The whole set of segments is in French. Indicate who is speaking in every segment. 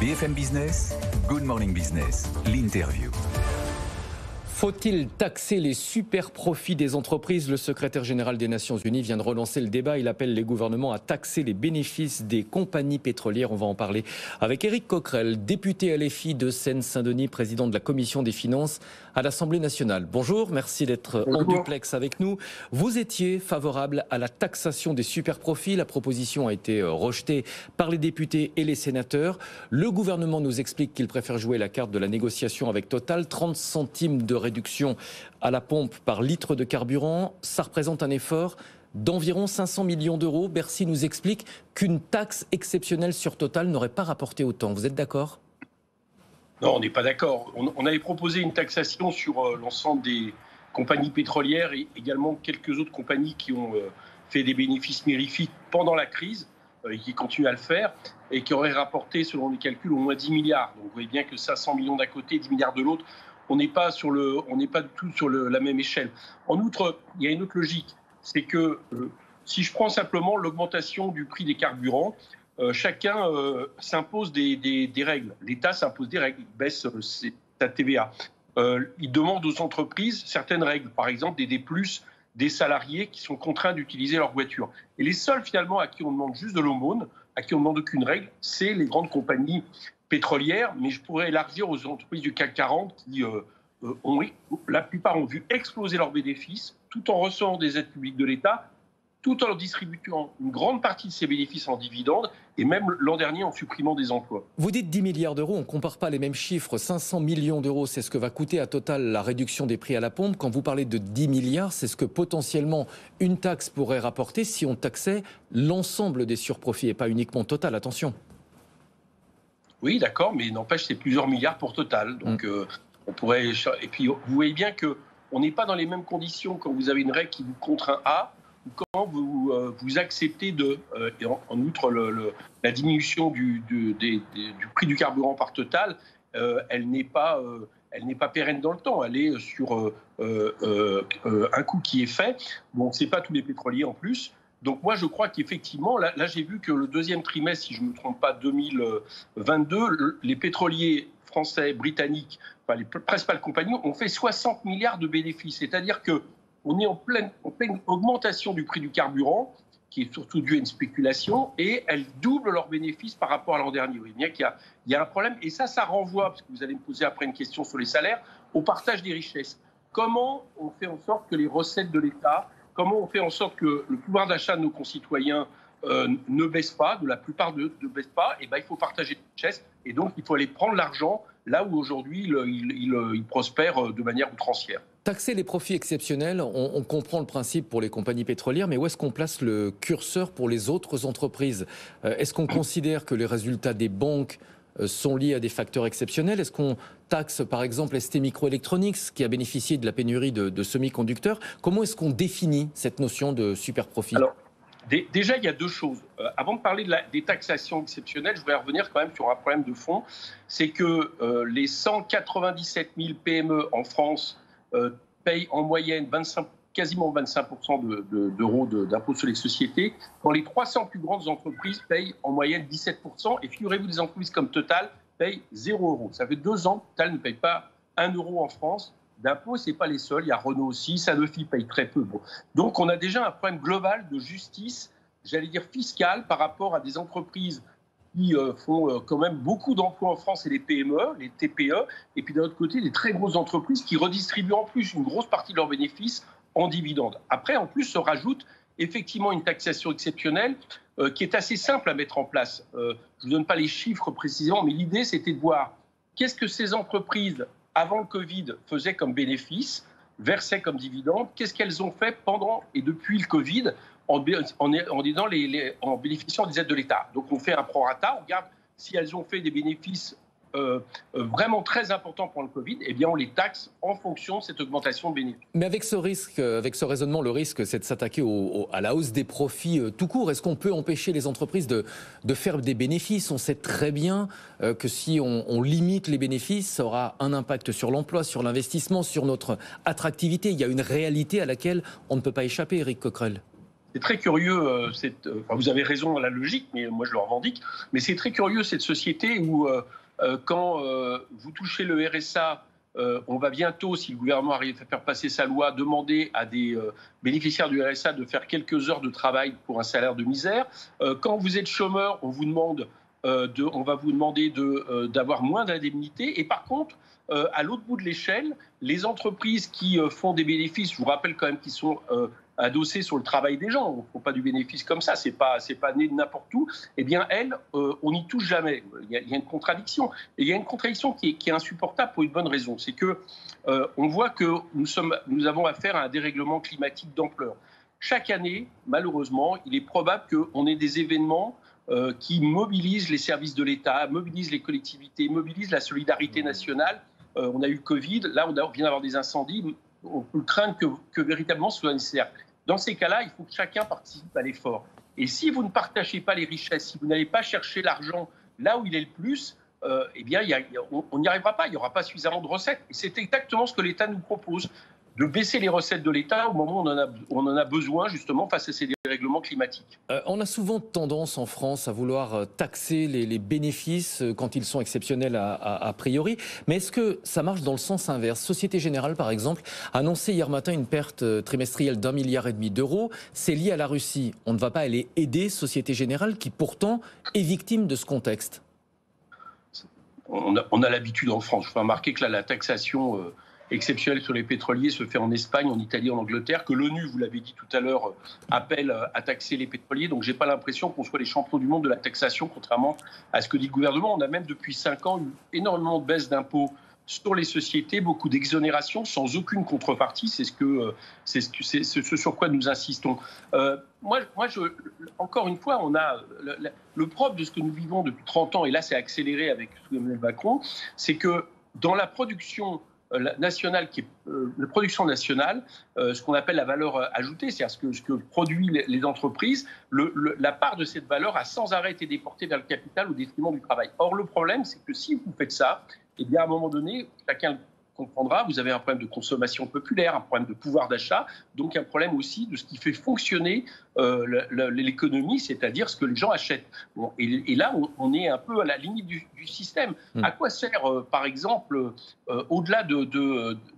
Speaker 1: BFM Business, Good Morning Business, l'interview.
Speaker 2: Faut-il taxer les super profits des entreprises? Le secrétaire général des Nations Unies vient de relancer le débat. Il appelle les gouvernements à taxer les bénéfices des compagnies pétrolières. On va en parler avec Éric Coquerel, député LFI de Seine-Saint-Denis, président de la Commission des finances à l'Assemblée nationale. Bonjour, merci d'être en duplex avec nous. Vous étiez favorable à la taxation des super profits. La proposition a été rejetée par les députés et les sénateurs. Le gouvernement nous explique qu'il préfère jouer la carte de la négociation avec Total. 30 centimes de réduction à la pompe par litre de carburant, ça représente un effort d'environ 500 millions d'euros. Bercy nous explique qu'une taxe exceptionnelle sur Total n'aurait pas rapporté autant. Vous êtes d'accord ?
Speaker 3: Non, on n'est pas d'accord. On avait proposé une taxation sur l'ensemble des compagnies pétrolières et également quelques autres compagnies qui ont fait des bénéfices mirifiques pendant la crise et qui continuent à le faire et qui auraient rapporté, selon les calculs, au moins 10 milliards. Donc vous voyez bien que 500 millions d'un côté, 10 milliards de l'autre, on n'est pas du tout sur la même échelle. En outre, il y a une autre logique, c'est que si je prends simplement l'augmentation du prix des carburants, chacun s'impose des règles. L'État s'impose des règles, il baisse sa TVA. Il demande aux entreprises certaines règles, par exemple d'aider plus des salariés qui sont contraints d'utiliser leur voiture. Et les seuls finalement à qui on demande juste de l'aumône, à qui on ne demande aucune règle, c'est les grandes compagnies pétrolières, mais je pourrais élargir aux entreprises du CAC 40 qui, la plupart ont vu exploser leurs bénéfices tout en recevant des aides publiques de l'État, tout en leur distribuant une grande partie de ces bénéfices en dividendes et même l'an dernier en supprimant des emplois.
Speaker 2: Vous dites 10 milliards d'euros, on ne compare pas les mêmes chiffres. 500 millions d'euros, c'est ce que va coûter à Total la réduction des prix à la pompe. Quand vous parlez de 10 milliards, c'est ce que potentiellement une taxe pourrait rapporter si on taxait l'ensemble des surprofits et pas uniquement Total, attention.
Speaker 3: Oui, d'accord, mais n'empêche, c'est plusieurs milliards pour Total. Donc, on pourrait. Et puis, vous voyez bien qu'on n'est pas dans les mêmes conditions quand vous avez une règle qui vous contraint à, ou quand vous acceptez en outre la diminution du prix du carburant par Total, elle n'est pas pérenne dans le temps. Elle est sur un coût qui est fait. Bon, c'est pas tous les pétroliers en plus. Donc moi, je crois qu'effectivement, là j'ai vu que le deuxième trimestre, si je ne me trompe pas, 2022, les pétroliers français, britanniques, enfin les principales compagnies ont fait 60 milliards de bénéfices. C'est-à-dire qu'on est en pleine augmentation du prix du carburant, qui est surtout due à une spéculation, et elles doublent leurs bénéfices par rapport à l'an dernier. Vous voyez bien qu'il y a un problème, et ça renvoie, parce que vous allez me poser après une question sur les salaires, au partage des richesses. Comment on fait en sorte que les recettes de l'État, comment on fait en sorte que le pouvoir d'achat de nos concitoyens ne baisse pas, de la plupart ne baisse pas? Et ben, il faut partager les richesses. Et donc, il faut aller prendre l'argent là où aujourd'hui il prospère de manière outrancière.
Speaker 2: Taxer les profits exceptionnels, on comprend le principe pour les compagnies pétrolières, mais où est-ce qu'on place le curseur pour les autres entreprises? Est-ce qu'on considère que les résultats des banques sont liés à des facteurs exceptionnels? Est-ce qu'on taxe par exemple STMicroelectronics qui a bénéficié de la pénurie de semi-conducteurs? Comment est-ce qu'on définit cette notion de super profit?
Speaker 3: Alors, déjà, il y a deux choses. Avant de parler des taxations exceptionnelles, je voudrais revenir quand même sur un problème de fond. C'est que les 197 000 PME en France payent en moyenne quasiment 25% d'euros d'impôt sur les sociétés, quand les 300 plus grandes entreprises payent en moyenne 17%. Et figurez-vous, des entreprises comme Total payent 0 euros. Ça fait 2 ans que Total ne paye pas 1 euro en France d'impôts. Ce n'est pas les seuls. Il y a Renault aussi. Sanofi paye très peu. Bon. Donc, on a déjà un problème global de justice, j'allais dire fiscale, par rapport à des entreprises qui font quand même beaucoup d'emplois en France et les PME, les TPE, et puis d'un autre côté, des très grosses entreprises qui redistribuent en plus une grosse partie de leurs bénéfices en dividendes. Après, en plus, se rajoute effectivement une taxation exceptionnelle qui est assez simple à mettre en place. Je ne vous donne pas les chiffres précisément, mais l'idée, c'était de voir qu'est-ce que ces entreprises, avant le Covid, faisaient comme bénéfices, versaient comme dividendes, qu'est-ce qu'elles ont fait pendant et depuis le Covid en bénéficiant des aides de l'État. Donc on fait un prorata, on regarde si elles ont fait des bénéfices vraiment très importants pendant le Covid, eh bien on les taxe en fonction de cette augmentation de bénéfices.
Speaker 2: Mais avec ce risque, avec ce raisonnement, le risque c'est de s'attaquer à la hausse des profits tout court. Est-ce qu'on peut empêcher les entreprises de faire des bénéfices? On sait très bien que si on limite les bénéfices, ça aura un impact sur l'emploi, sur l'investissement, sur notre attractivité. Il y a une réalité à laquelle on ne peut pas échapper, Éric Coquerel.
Speaker 3: C'est très curieux, enfin, vous avez raison à la logique, mais moi je le revendique, mais c'est très curieux cette société où quand vous touchez le RSA, on va bientôt, si le gouvernement arrive à faire passer sa loi, demander à des bénéficiaires du RSA de faire quelques heures de travail pour un salaire de misère. Quand vous êtes chômeur, on va vous demander d'avoir moins d'indemnités. Et par contre, à l'autre bout de l'échelle, les entreprises qui font des bénéfices, je vous rappelle quand même qu'ils sont adossés sur le travail des gens, on ne font pas du bénéfice comme ça, c'est pas né de n'importe où, eh bien elles, on n'y touche jamais. Il y a une contradiction. Et il y a une contradiction qui est insupportable pour une bonne raison, c'est que on voit que nous avons affaire à un dérèglement climatique d'ampleur. Chaque année, malheureusement, il est probable qu'on ait des événements qui mobilisent les services de l'État, mobilisent les collectivités, mobilisent la solidarité nationale. On a eu le Covid, là on vient d'avoir des incendies, on peut craindre que véritablement ce soit nécessaire. Dans ces cas-là, il faut que chacun participe à l'effort. Et si vous ne partagez pas les richesses, si vous n'allez pas chercher l'argent là où il est le plus, eh bien on n'y arrivera pas, il n'y aura pas suffisamment de recettes. Et c'est exactement ce que l'État nous propose, de baisser les recettes de l'État au moment où on en a besoin justement face à ces dérèglements climatiques.
Speaker 2: On a souvent tendance en France à vouloir taxer les bénéfices quand ils sont exceptionnels a priori. Mais est-ce que ça marche dans le sens inverse? Société Générale, par exemple, a annoncé hier matin une perte trimestrielle d'1,5 milliard d'euros. C'est lié à la Russie. On ne va pas aller aider Société Générale qui pourtant est victime de ce contexte.
Speaker 3: On a l'habitude en France. Je fais remarquer que là, la taxation exceptionnelle sur les pétroliers se fait en Espagne, en Italie, en Angleterre, que l'ONU, vous l'avez dit tout à l'heure, appelle à taxer les pétroliers. Donc je n'ai pas l'impression qu'on soit les champions du monde de la taxation, contrairement à ce que dit le gouvernement. On a même depuis 5 ans eu énormément de baisses d'impôts sur les sociétés, beaucoup d'exonérations sans aucune contrepartie. C'est ce sur quoi nous insistons. Encore une fois, on a le propre de ce que nous vivons depuis 30 ans, et là c'est accéléré avec Emmanuel Macron, c'est que dans la production nationale, la production nationale, ce qu'on appelle la valeur ajoutée, c'est-à-dire ce que produisent les entreprises, la part de cette valeur a sans arrêt été déportée vers le capital au détriment du travail. Or, le problème, c'est que si vous faites ça, eh bien, à un moment donné, chacun comprendra, vous avez un problème de consommation populaire, un problème de pouvoir d'achat, donc un problème aussi de ce qui fait fonctionner l'économie, c'est-à-dire ce que les gens achètent. Bon, et là, on est un peu à la limite du système. À quoi sert, par exemple, au-delà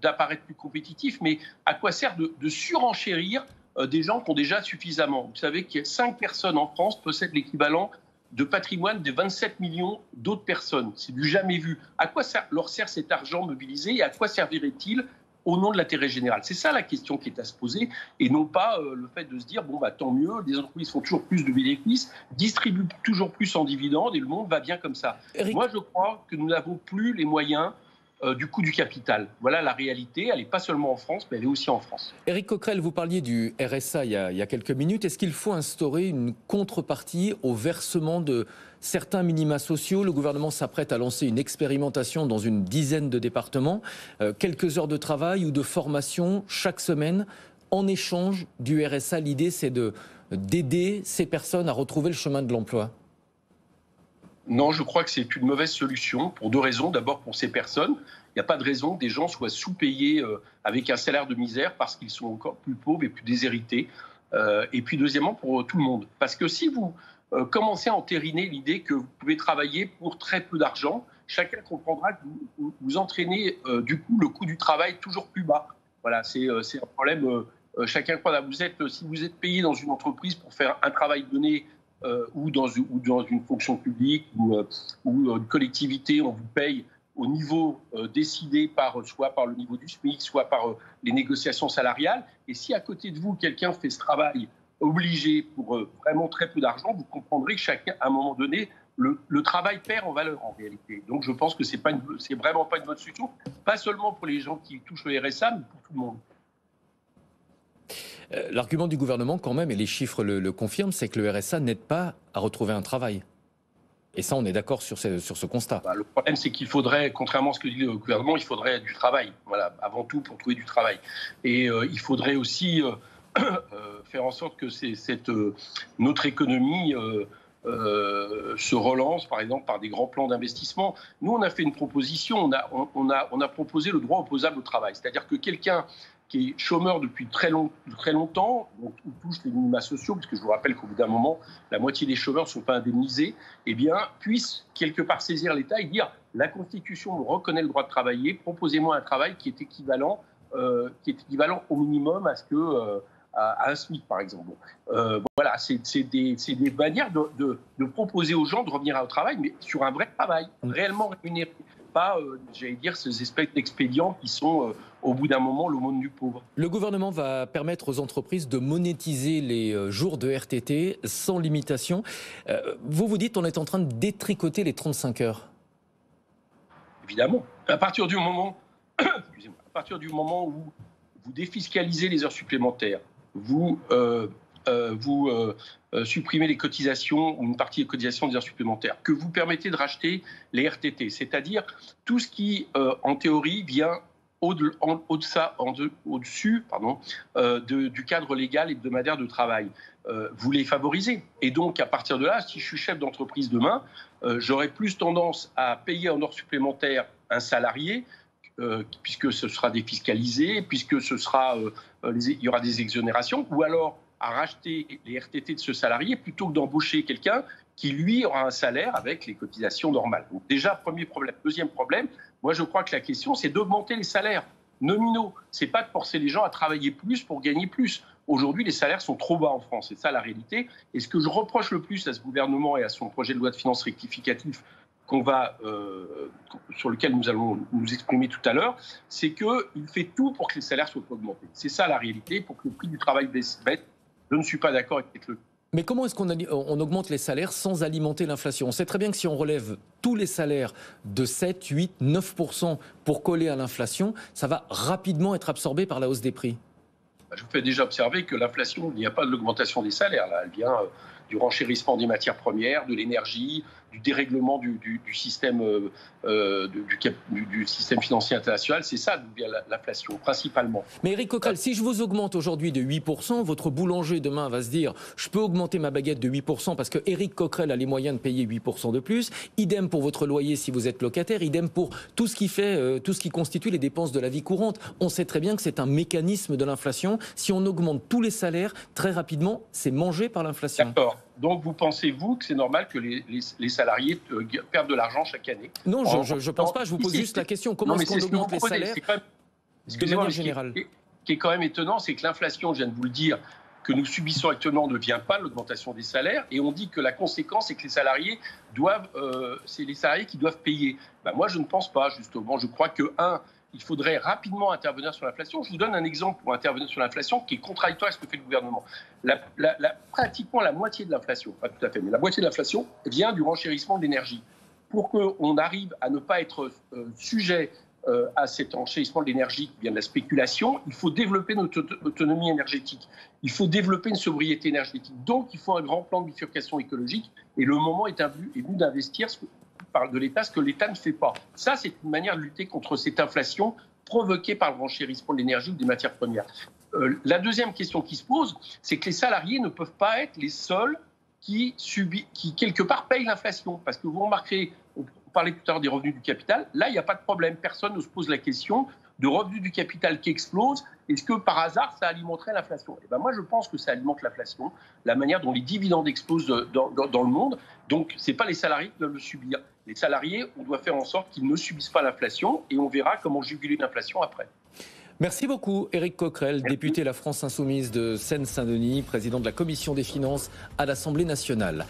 Speaker 3: d'apparaître plus compétitif, mais à quoi sert de surenchérir des gens qui ont déjà suffisamment? Vous savez qu'il y a 5 personnes en France possèdent l'équivalent de patrimoine de 27 millions d'autres personnes. C'est du jamais vu. À quoi leur sert cet argent mobilisé et à quoi servirait-il au nom de l'intérêt général? C'est ça la question qui est à se poser, et non pas le fait de se dire bon, bah, tant mieux, les entreprises font toujours plus de bénéfices, distribuent toujours plus en dividendes et le monde va bien comme ça. Eric... Moi, je crois que nous n'avons plus les moyens du coût du capital. Voilà la réalité. Elle n'est pas seulement en France, mais elle est aussi en France.
Speaker 2: Éric Coquerel, vous parliez du RSA il y a quelques minutes. Est-ce qu'il faut instaurer une contrepartie au versement de certains minima sociaux? Le gouvernement s'apprête à lancer une expérimentation dans une dizaine de départements. Quelques heures de travail ou de formation chaque semaine en échange du RSA. L'idée, c'est d'aider ces personnes à retrouver le chemin de l'emploi.
Speaker 3: Non, je crois que c'est une mauvaise solution pour 2 raisons. D'abord, pour ces personnes, il n'y a pas de raison que des gens soient sous-payés avec un salaire de misère parce qu'ils sont encore plus pauvres et plus déshérités. Et puis, deuxièmement, pour tout le monde. Parce que si vous commencez à entériner l'idée que vous pouvez travailler pour très peu d'argent, chacun comprendra que vous entraînez du coup le coût du travail toujours plus bas. Voilà, c'est un problème. Chacun croit. Si vous êtes payé dans une entreprise pour faire un travail donné, ou dans une fonction publique ou une collectivité, on vous paye au niveau décidé soit par le niveau du SMIC, soit par les négociations salariales. Et si à côté de vous, quelqu'un fait ce travail obligé pour vraiment très peu d'argent, vous comprendrez que chacun, à un moment donné, le travail perd en valeur en réalité. Donc je pense que c'est vraiment pas une bonne solution, pas seulement pour les gens qui touchent le RSA, mais pour tout le monde.
Speaker 2: L'argument du gouvernement quand même, et les chiffres le confirment, c'est que le RSA n'aide pas à retrouver un travail. Et ça, on est d'accord sur ce constat.
Speaker 3: Le problème, c'est qu'il faudrait, contrairement à ce que dit le gouvernement, il faudrait du travail. Voilà, avant tout pour trouver du travail. Et il faudrait aussi faire en sorte que notre économie se relance, par exemple, par des grands plans d'investissement. Nous, on a fait une proposition, on a proposé le droit opposable au travail. C'est-à-dire que quelqu'un qui est chômeur depuis très longtemps, on touche les minima sociaux, parce que je vous rappelle qu'au bout d'un moment, la moitié des chômeurs ne sont pas indemnisés, eh bien, puisse quelque part saisir l'État et dire la Constitution me reconnaît le droit de travailler, proposez-moi un travail qui est équivalent au minimum à un SMIC, par exemple. Voilà, c'est des manières de proposer aux gens de revenir au travail, mais sur un vrai travail, réellement rémunéré. Pas, j'allais dire, ces espèces d'expédients qui sont, au bout d'un moment, l'aumône du pauvre.
Speaker 2: Le gouvernement va permettre aux entreprises de monétiser les jours de RTT sans limitation. Vous dites on est en train de détricoter les 35 heures.
Speaker 3: Évidemment. À partir du moment où vous défiscalisez les heures supplémentaires, vous supprimez les cotisations ou une partie des cotisations des heures supplémentaires, que vous permettez de racheter les RTT, c'est-à-dire tout ce qui, en théorie, vient au-dessus du cadre légal hebdomadaire de travail. Vous les favorisez. Et donc, à partir de là, si je suis chef d'entreprise demain, j'aurai plus tendance à payer en heures supplémentaires un salarié, puisque ce sera défiscalisé, puisque il y aura des exonérations, ou alors à racheter les RTT de ce salarié plutôt que d'embaucher quelqu'un qui, lui, aura un salaire avec les cotisations normales. Donc déjà, premier problème. Deuxième problème, moi je crois que la question, c'est d'augmenter les salaires nominaux. C'est pas de forcer les gens à travailler plus pour gagner plus. Aujourd'hui, les salaires sont trop bas en France, c'est ça la réalité. Et ce que je reproche le plus à ce gouvernement et à son projet de loi de finances rectificatif sur lequel nous allons nous exprimer tout à l'heure, c'est qu'il fait tout pour que les salaires soient augmentés. C'est ça la réalité, pour que le prix du travail baisse. Je ne suis pas d'accord avec le...
Speaker 2: Mais comment est-ce qu'on augmente les salaires sans alimenter l'inflation ? On sait très bien que si on relève tous les salaires de 7, 8, 9% pour coller à l'inflation, ça va rapidement être absorbé par la hausse des prix.
Speaker 3: Je vous fais déjà observer que l'inflation, il n'y a pas de l'augmentation des salaires. Là. Elle vient du renchérissement des matières premières, de l'énergie, du dérèglement du système, du système financier international. C'est ça d'où vient l'inflation, principalement.
Speaker 2: Mais Éric Coquerel, si je vous augmente aujourd'hui de 8%, votre boulanger demain va se dire « je peux augmenter ma baguette de 8% parce que Éric Coquerel a les moyens de payer 8% de plus ». Idem pour votre loyer si vous êtes locataire, idem pour tout ce qui constitue les dépenses de la vie courante. On sait très bien que c'est un mécanisme de l'inflation. Si on augmente tous les salaires, très rapidement, c'est mangé par l'inflation.
Speaker 3: D'accord. Donc, vous pensez, vous, que c'est normal que les salariés perdent de l'argent chaque année?
Speaker 2: Non, je ne pense pas. Je vous pose juste la question. Comment est-ce qu'on augmente les salaires de manière générale?
Speaker 3: Ce qui est quand même étonnant, c'est que l'inflation, je viens de vous le dire, que nous subissons actuellement ne vient pas de l'augmentation des salaires. Et on dit que la conséquence, c'est que c'est les salariés qui doivent payer. Ben, moi, je ne pense pas, justement. Je crois que, il faudrait rapidement intervenir sur l'inflation. Je vous donne un exemple pour intervenir sur l'inflation qui est contradictoire avec ce que fait le gouvernement. Pratiquement la moitié de l'inflation, pas tout à fait, mais la moitié de l'inflation vient du renchérissement de l'énergie. Pour qu'on arrive à ne pas être sujet à cet renchérissement de l'énergie qui vient de la spéculation, il faut développer notre autonomie énergétique. Il faut développer une sobriété énergétique. Donc, il faut un grand plan de bifurcation écologique. Et le moment est venu d'investir de l'État, ce que l'État ne fait pas. Ça, c'est une manière de lutter contre cette inflation provoquée par le renchérissement de l'énergie ou des matières premières. La deuxième question qui se pose, c'est que les salariés ne peuvent pas être les seuls qui quelque part, payent l'inflation. Parce que vous remarquerez, on parlait tout à l'heure des revenus du capital, là, il n'y a pas de problème. Personne ne se pose la question de revenus du capital qui explosent. Est-ce que, par hasard, ça alimenterait l'inflation? Eh ben, moi, je pense que ça alimente l'inflation, la manière dont les dividendes explosent dans le monde. Donc, ce n'est pas les salariés qui doivent le subir. Les salariés, on doit faire en sorte qu'ils ne subissent pas l'inflation et on verra comment juguler l'inflation après.
Speaker 2: Merci beaucoup, Éric Coquerel, député La France Insoumise de Seine-Saint-Denis, président de la Commission des finances à l'Assemblée nationale.